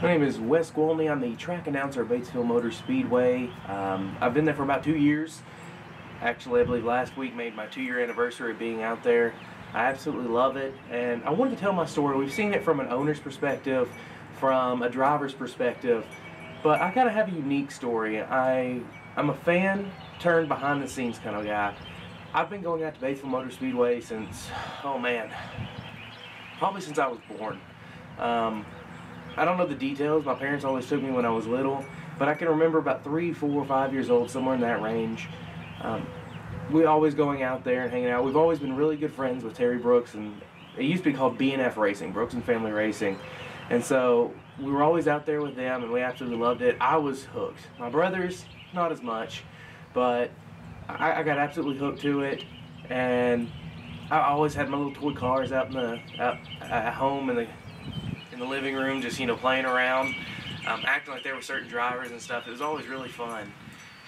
My name is Wes Gwolney. I'm the track announcer at Batesville Motor Speedway. I've been there for about 2 years. Actually, I believe last week made my 2-year anniversary of being out there. I absolutely love it, and I wanted to tell my story. We've seen it from an owner's perspective, from a driver's perspective, but I kind of have a unique story. I'm a fan turned behind the scenes kind of guy. I've been going out to Batesville Motor Speedway since, oh man, probably since I was born. I don't know the details. My parents always took me when I was little, but I can remember about 3, 4, 5 years old, somewhere in that range. We always going out there and hanging out. We've always been really good friends with Terry Brooks, and it used to be called B&F Racing, Brooks and Family Racing. And so we were always out there with them, and we absolutely loved it. I was hooked. My brothers, not as much, but I got absolutely hooked to it, and I always had my little toy cars out at home in the living room, just playing around, acting like there were certain drivers and stuff. It was always really fun.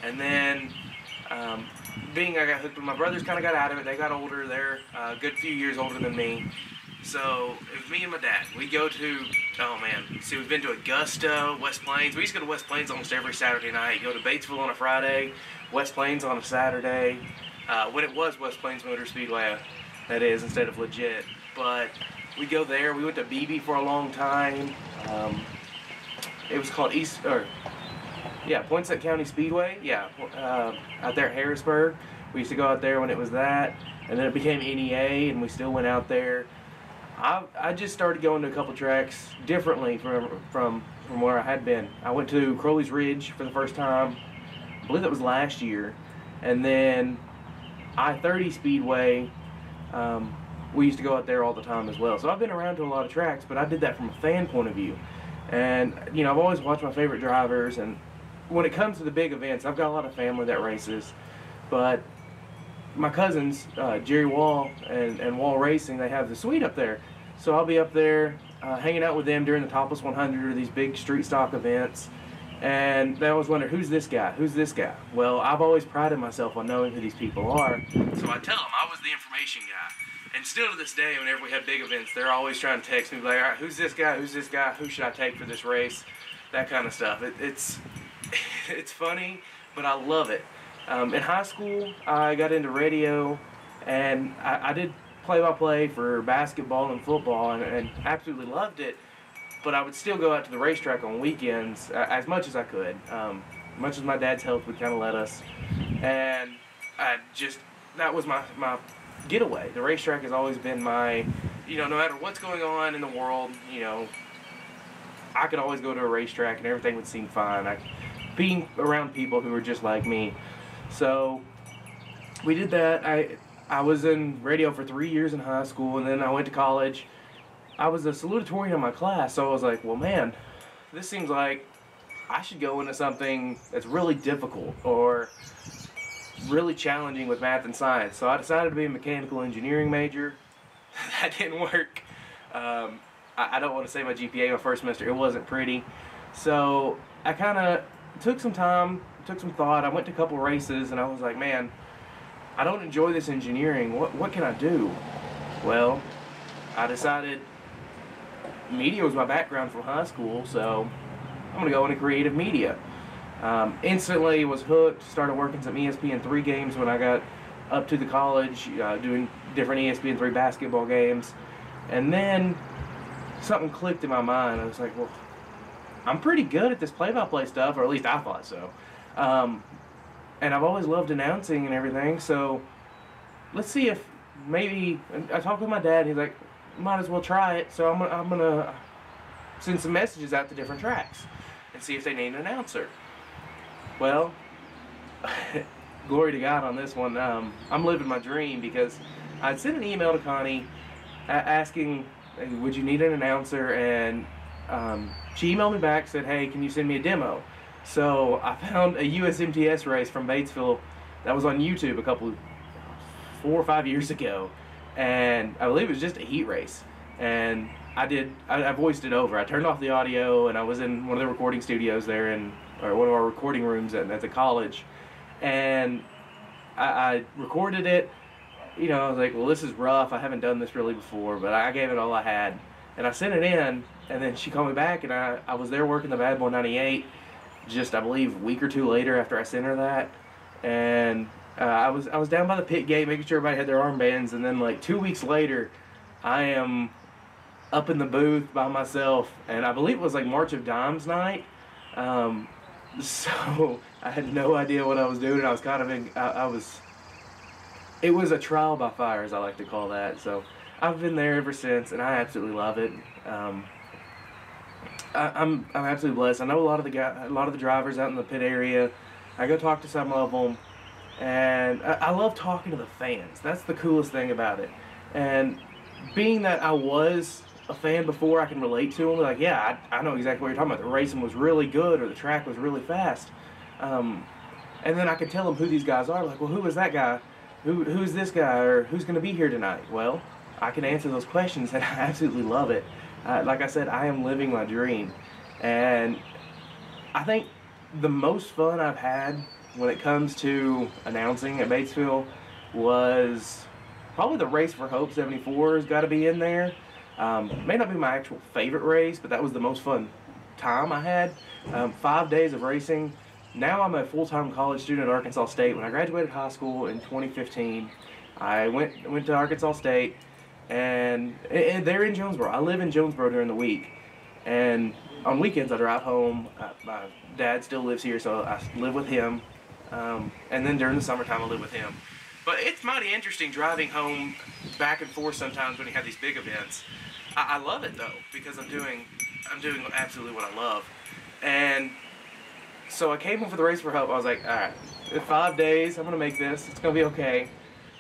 And then I got hooked, my brothers kind of got out of it. They got older. They're a good few years older than me. So it was me and my dad. We go to, oh man, see, we've been to Augusta, West Plains. We used to go to West Plains almost every Saturday night. Go to Batesville on a Friday, West Plains on a Saturday. When it was West Plains Motor Speedway, that is, instead of legit. But we go there. We went to BB for a long time. It was called Poinsett County Speedway. Yeah, out there at Harrisburg. We used to go out there when it was that, and then it became NEA, and we still went out there. I just started going to a couple tracks differently from where I had been. I went to Crowley's Ridge for the first time. I believe that was last year, and then I-30 Speedway. We used to go out there all the time as well. So I've been around to a lot of tracks, but I did that from a fan point of view. And, I've always watched my favorite drivers, and when it comes to the big events, I've got a lot of family that races. But my cousins, Jerry Wall and Wall Racing, they have the suite up there. So I'll be up there hanging out with them during the Topless 100 or these big street stock events. And they always wonder, who's this guy? Who's this guy? Well, I've always prided myself on knowing who these people are. So I tell them I was the information guy. And still to this day, whenever we have big events, they're always trying to text me, like, all right, who's this guy? Who's this guy? Who should I take for this race? That kind of stuff. It's funny, but I love it. In high school, I got into radio, and I did play-by-play for basketball and football, and absolutely loved it. But I would still go out to the racetrack on weekends as much as I could, much as my dad's health would kind of let us. And that was my getaway. The racetrack has always been my, no matter what's going on in the world, I could always go to a racetrack and everything would seem fine. Being around people who were just like me. So we did that. I was in radio for 3 years in high school, and then I went to college. I was a salutatorian in my class, so I was like, well, man, this seems like I should go into something that's really difficult or really challenging with math and science. So I decided to be a mechanical engineering major. That didn't work. I don't want to say my GPA my first semester, it wasn't pretty. So I kind of took some time, took some thought. I went to a couple races, and I was like, man, I don't enjoy this engineering. What can I do? Well, I decided media was my background from high school, so I'm going to go into creative media. Instantly was hooked, started working some ESPN3 games when I got up to the college, doing different ESPN3 basketball games. And then something clicked in my mind. I was like, well, I'm pretty good at this play-by-play stuff, or at least I thought so. And I've always loved announcing and everything, so let's see if maybe, I talked with my dad, he's like, might as well try it, so I'm gonna send some messages out to different tracks and see if they need an announcer. Well, glory to God on this one. I'm living my dream, because I'd sent an email to Connie asking, hey, would you need an announcer, and she emailed me back, said, hey, can you send me a demo? So I found a USMTS race from Batesville that was on YouTube 4 or 5 years ago, and I believe it was just a heat race, and I voiced it over. I turned off the audio, and I was in one of the recording studios there, or one of our recording rooms at the college, and I recorded it. I was like, well, this is rough. I haven't done this really before, but I gave it all I had, and I sent it in, And then she called me back, and I was there working the Bad Boy 98 just, I believe, a week or two later after I sent her that. And I was down by the pit gate making sure everybody had their armbands, and then like 2 weeks later, I am up in the booth by myself, and I believe it was like March of Dimes night. So I had no idea what I was doing. I was kind of it was a trial by fire, as I like to call that. So I've been there ever since, and I absolutely love it. I'm absolutely blessed. I know a lot of the drivers out in the pit area. I go talk to some of them, and I love talking to the fans. That's the coolest thing about it. And being that I was a fan before, I can relate to them. Like, yeah, I know exactly what you're talking about. The racing was really good, or the track was really fast. And then I can tell them who these guys are. Like, well, who is that guy? Who's this guy? Or who's going to be here tonight? Well, I can answer those questions, and I absolutely love it. Like I said, I am living my dream. And I think the most fun I've had when it comes to announcing at Batesville was probably the Race for Hope 74 has got to be in there. May not be my actual favorite race, but that was the most fun time I had. 5 days of racing. Now I'm a full-time college student at Arkansas State. When I graduated high school in 2015, I went to Arkansas State, and they're in Jonesboro. I live in Jonesboro during the week, and on weekends I drive home. My dad still lives here, so I live with him, and then during the summertime I live with him. But it's mighty interesting driving home back and forth sometimes when you have these big events. I love it though, because I'm doing absolutely what I love. And so I came home for the Race for Hope. I was like, all right, in 5 days I'm gonna make this. It's gonna be okay.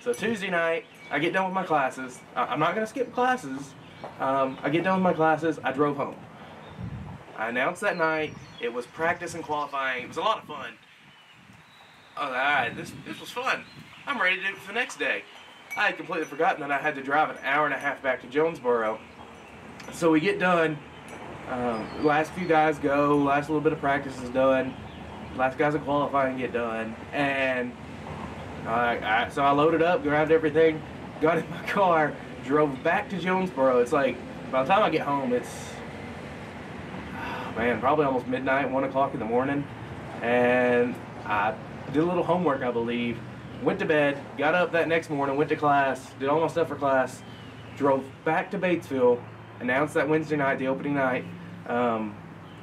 So Tuesday night, I get done with my classes. I'm not gonna skip classes. I get done with my classes. I drove home. I announced that night. It was practice and qualifying. It was a lot of fun. I was like, all right, this was fun. I'm ready to do it for the next day. I had completely forgotten that I had to drive an hour and a half back to Jonesboro. So we get done. Last few guys go. Last little bit of practice is done. Last guys are qualifying get done. And so I loaded up, grabbed everything, got in my car, drove back to Jonesboro. It's like, by the time I get home, it's, oh man, probably almost midnight, 1 o'clock in the morning. And I did a little homework, I believe. Went to bed, got up that next morning, went to class, did all my stuff for class, drove back to Batesville, announced that Wednesday night, the opening night, and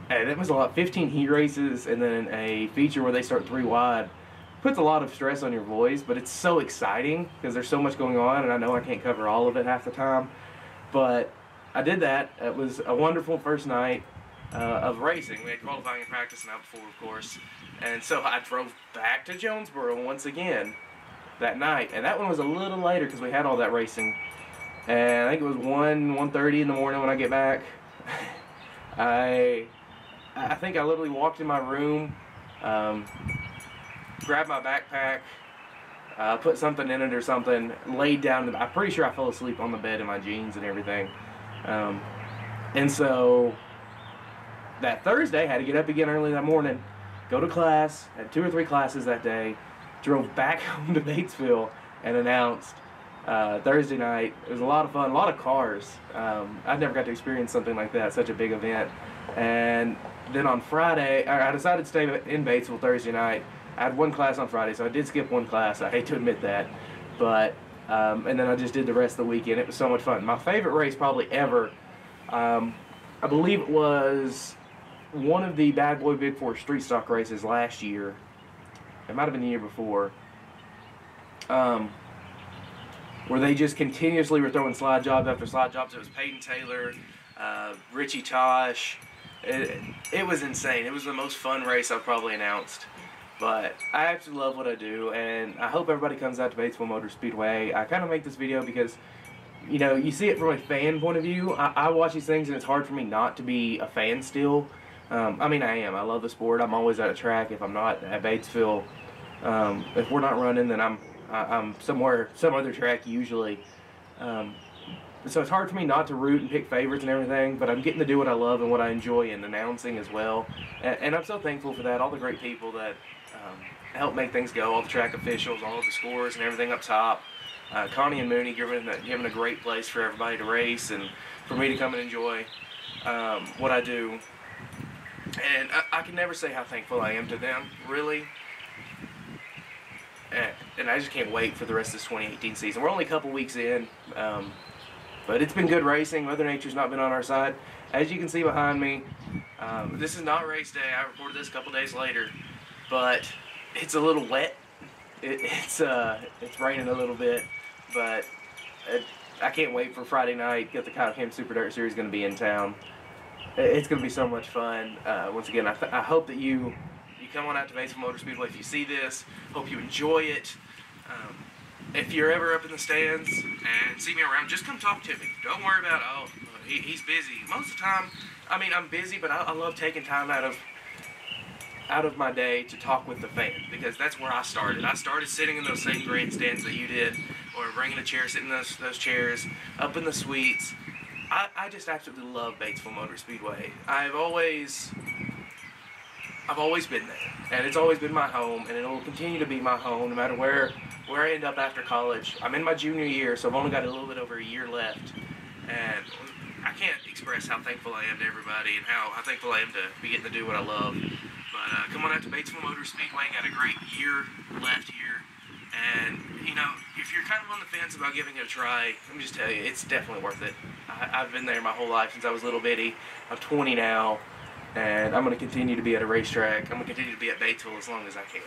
it was a lot, 15 heat races, and then a feature where they start 3 wide. Puts a lot of stress on your voice, but it's so exciting because there's so much going on, and I know I can't cover all of it half the time, but I did that. It was a wonderful first night of racing. We had qualifying and practice the night before, of course, and so I drove back to Jonesboro once again that night, and that one was a little later because we had all that racing, and I think it was 1:30 in the morning when I get back. I think I literally walked in my room, grabbed my backpack, put something in it or something, laid down. I'm pretty sure I fell asleep on the bed in my jeans and everything, and so that Thursday, had to get up again early that morning, go to class, had 2 or 3 classes that day, drove back home to Batesville and announced Thursday night. It was a lot of fun, a lot of cars. I'd never got to experience something like that, such a big event. And then on Friday, I decided to stay in Batesville Thursday night. I had 1 class on Friday, so I did skip 1 class. I hate to admit that. But, and then I just did the rest of the weekend. It was so much fun. My favorite race probably ever, I believe it was one of the Bad Boy Big 4 street stock races last year. It might have been the year before. Where they just continuously were throwing slide jobs after slide jobs. It was Peyton Taylor, Richie Tosh. It was insane. It was the most fun race I've probably announced. But I absolutely love what I do, and I hope everybody comes out to Batesville Motor Speedway. I kind of make this video because, you know, you see it from a fan point of view. I watch these things, and it's hard for me not to be a fan still. I mean, I am. I love the sport. I'm always at a track. If I'm not at Batesville, if we're not running, then I'm somewhere, some other track usually. So it's hard for me not to root and pick favorites and everything, but I'm getting to do what I love and what I enjoy in announcing as well. And I'm so thankful for that. All the great people that help make things go, all the track officials, all of the scores and everything up top. Connie and Mooney giving a great place for everybody to race and for me to come and enjoy. what I do, and I can never say how thankful I am to them, really. And I just can't wait for the rest of this 2018 season. We're only a couple weeks in, but it's been good racing. Mother Nature's not been on our side. As you can see behind me, this is not race day. I recorded this a couple days later, but it's a little wet. It's raining a little bit, but I can't wait for Friday night. Get the Kyle Kim Super Dirt Series going to be in town. It's going to be so much fun. Once again, I hope that you come on out to Batesville Motor Speedway if you see this. Hope you enjoy it. If you're ever up in the stands and see me around, just come talk to me. Don't worry about, oh, he's busy. Most of the time, I mean, I'm busy, but I love taking time out of my day to talk with the fan, because that's where I started. I started sitting in those same grandstands that you did, or bringing a chair, sitting in those chairs, up in the suites. I just absolutely love Batesville Motor Speedway. I've always been there, and it's always been my home, and it will continue to be my home no matter where I end up after college. I'm in my junior year, so I've only got a little bit over a year left, and I can't express how thankful I am to everybody and how thankful I am to be getting to do what I love. But come on out to Batesville Motor Speedway. Got a great year left here, and you know, if you're kind of on the fence about giving it a try, let me just tell you, it's definitely worth it. I've been there my whole life since I was little bitty. I'm 20 now, and I'm going to continue to be at a racetrack. I'm going to continue to be at Batesville as long as I can.